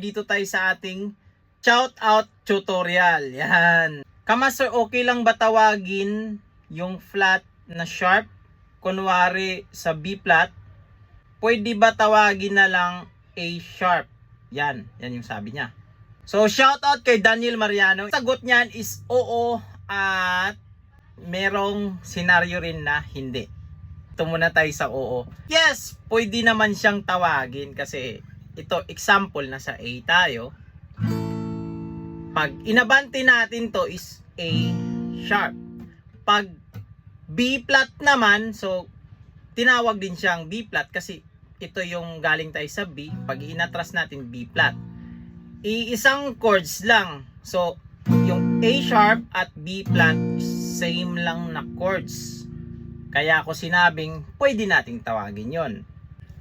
Dito tayo sa ating shout out tutorial. Yan. Kamaster, okay lang ba tawagin yung flat na sharp? Kunwari sa B flat, pwede ba tawagin na lang A sharp? Yan yung sabi niya. So shout out kay Daniel Mariano. Sagot niyan is oo, at merong senaryo rin na hindi. Ito muna tayo sa oo. Yes, pwede naman siyang tawagin kasi ito example na sa A tayo. Pag inabante natin to is A sharp. Pag B flat naman, so tinawag din siyang B flat kasi ito yung galing tayo sa B. Pag inatras natin B flat, iisang chords lang. So yung A sharp at B flat same lang na chords. Kaya ako sinabing pwede nating tawagin yon.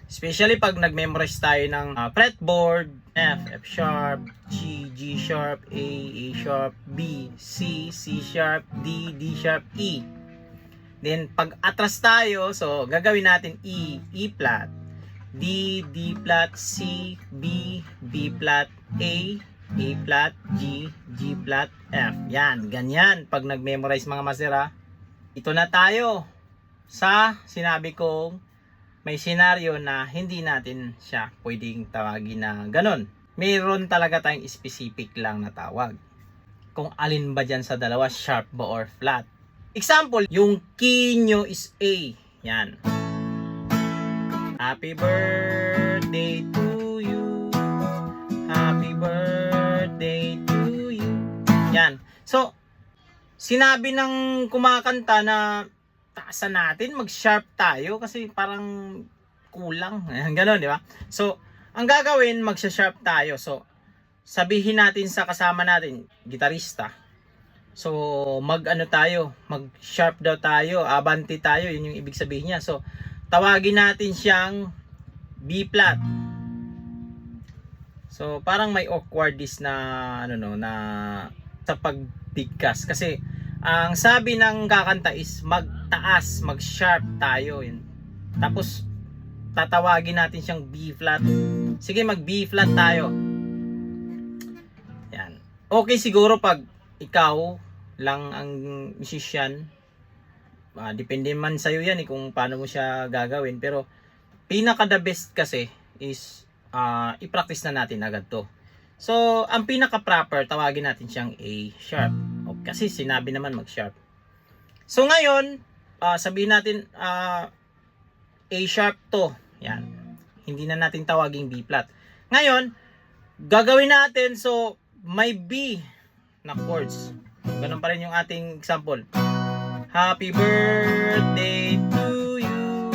Especially pag nag-memorize tayo ng fretboard, F, F sharp, G, G sharp, A sharp, B, C, C sharp, D, D sharp, E. Then pag atras tayo, so gagawin natin E, E flat, D, D flat, C, B, B flat, A flat, G, G flat, F. Yan, ganyan. Pag nag-memorize mga masera, ito na tayo sa sinabi kong may senaryo na hindi natin siya pwedeng tawagin na ganun. Mayroon talaga tayong specific lang na tawag. Kung alin ba dyan sa dalawa, sharp ba or flat. Example, yung key nyo is A. Yan. Happy birthday to you. Happy birthday to you. Yan. So, sinabi ng kumakanta na taasan natin, mag-sharp tayo kasi parang kulang. Ganon, di ba? So, ang gagawin, mag-sharp tayo. So, sabihin natin sa kasama natin, gitarista. So, mag-ano tayo, mag-sharp daw tayo, abante tayo, yun yung ibig sabihin niya. So, tawagin natin siyang B flat. So, parang may awkwardness na, na sa pagbigkas. Kasi, ang sabi ng kakanta is magtaas, mag-sharp tayo. Yun. Tapos, tatawagin natin siyang B flat. Sige, mag-B flat tayo. Yan. Okay siguro pag ikaw lang ang musician. Depende man sa'yo yan kung paano mo siya gagawin. Pero, pinaka the best kasi is i-practice na natin agad to. So, ang pinaka-proper, tawagin natin siyang A sharp. Kasi sinabi naman mag-sharp. So, ngayon, sabihin natin A sharp to. Yan. Hindi na natin tawaging B flat. Ngayon, gagawin natin, so, may B na chords. Ganun pa rin yung ating example. Happy birthday to you.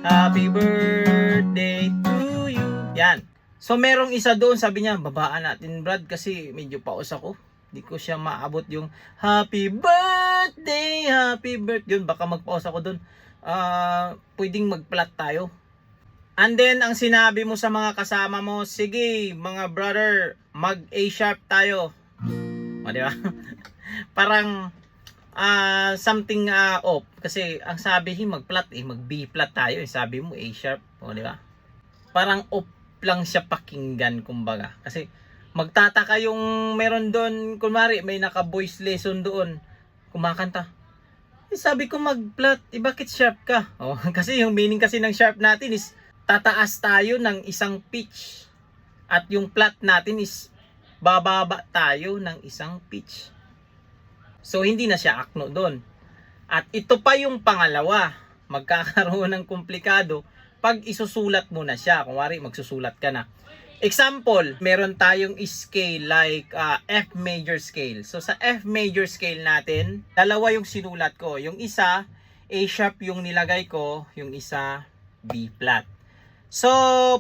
Happy birthday to you. Yan. So, merong isa doon, sabi niya, babaan natin Brad kasi medyo paus ako. Hindi ko siya maabot yung happy birthday, yun, baka mag-pause ako doon. Pwedeng mag-flat tayo. And then, ang sinabi mo sa mga kasama mo, sige, mga brother, mag-A sharp tayo. O, di ba? Parang, something off. Kasi, ang sabi mag-flat, mag-B flat tayo. Sabi mo, A sharp. O, di ba? Parang off lang siya pakinggan, kumbaga. Kasi, magtataka yung meron doon, kunwari may naka-voice lesson doon, kumakanta. Sabi ko mag-flat, bakit sharp ka? Kasi yung meaning kasi ng sharp natin is tataas tayo ng isang pitch. At yung flat natin is bababa tayo ng isang pitch. So hindi na siya akno doon. At ito pa yung pangalawa, magkakaroon ng komplikado pag isusulat mo na siya. Kunwari magsusulat ka na. Example, meron tayong scale like F major scale. So sa F major scale natin, dalawa yung sinulat ko. Yung isa, A sharp yung nilagay ko, yung isa, B flat. So,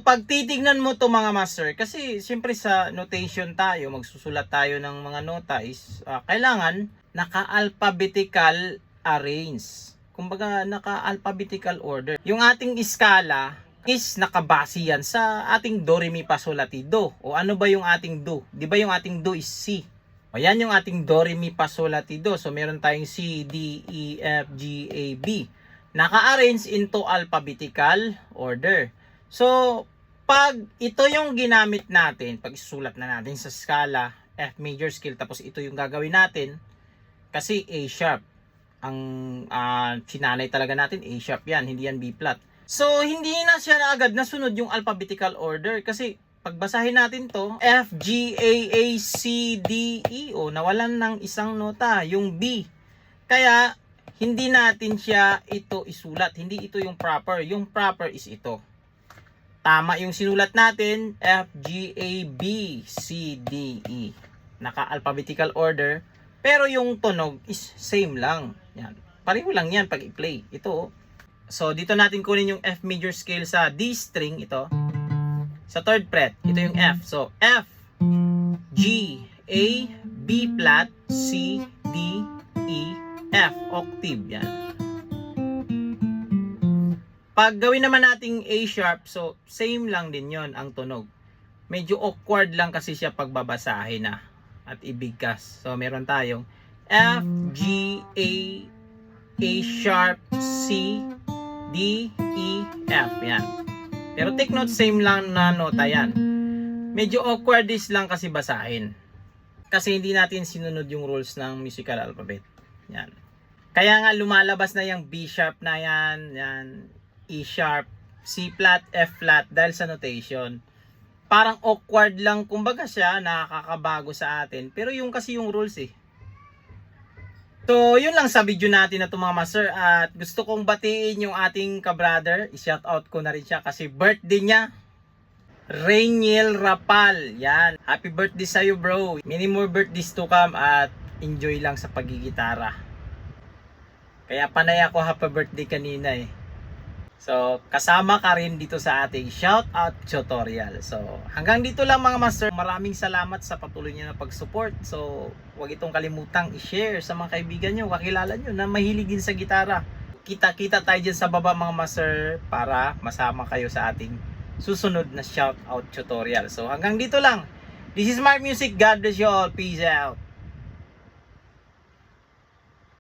pag titignan mo to mga master, kasi siyempre sa notation tayo, magsusulat tayo ng mga nota is kailangan naka-alphabetical arrange. Kumbaga, naka-alphabetical order. Yung ating skala is nakabase yan sa ating do, re, mi, fa, sol, la, ti, do. O ano ba yung ating do? Di ba yung ating do is C? O yan yung ating do, re, mi, fa, sol, la, ti, do. So meron tayong C, D, E, F, G, A, B. Naka-arrange into alphabetical order. So, Pag ito yung ginamit natin, pag isusulat na natin sa skala, F major scale, tapos ito yung gagawin natin, kasi A sharp, ang sinanay talaga natin, A sharp yan, hindi yan B flat. So, hindi na siya na agad nasunod yung alphabetical order, kasi pagbasahin natin to, F, G, A, A, C, D, E, o nawalan ng isang nota, yung B. Kaya, hindi natin siya ito isulat, hindi ito yung proper is ito. Tama yung sinulat natin, F, G, A, B, C, D, E. Naka-alphabetical order, pero yung tunog is same lang. Yan. Pareho lang yan pag i-play. Ito. So, dito natin kunin yung F major scale sa D string, ito. Sa third fret, ito yung F. So, F, G, A, B flat, C, D, E, F. Octave. Yan. Pag gawin naman nating A sharp, so same lang din yon ang tunog. Medyo awkward lang kasi siya pagbabasahin na at ibigkas. So meron tayong F, G, A sharp, C, D, E, F. Yan. Pero take note, same lang na nota yan. Medyo awkward is lang kasi basahin. Kasi hindi natin sinunod yung rules ng musical alphabet. Yan. Kaya nga lumalabas na yung B sharp na yan, yan. E sharp, C flat, F flat dahil sa notation. Parang awkward lang kumbaga siya, nakakabago sa atin. Pero yung kasi yung rules eh. So, yun lang sa video natin na ito mga master. At gusto kong batiin yung ating ka-brother. I-shoutout ko na rin siya kasi birthday niya. Rainiel Rapal. Yan. Happy birthday sa'yo bro. Many more birthdays to come at enjoy lang sa pagigitara. Kaya panay ako happy birthday kanina eh. So, kasama ka rin dito sa ating shoutout tutorial. So, hanggang dito lang mga master. Maraming salamat sa patuloy niyo na pag-support. So, huwag itong kalimutang i-share sa mga kaibigan nyo, kakilala nyo na mahilig din sa gitara. Kita-kita tayo dyan sa baba mga master para masama kayo sa ating susunod na shoutout tutorial. So, hanggang dito lang. This is Mark Music. God bless you all. Peace out.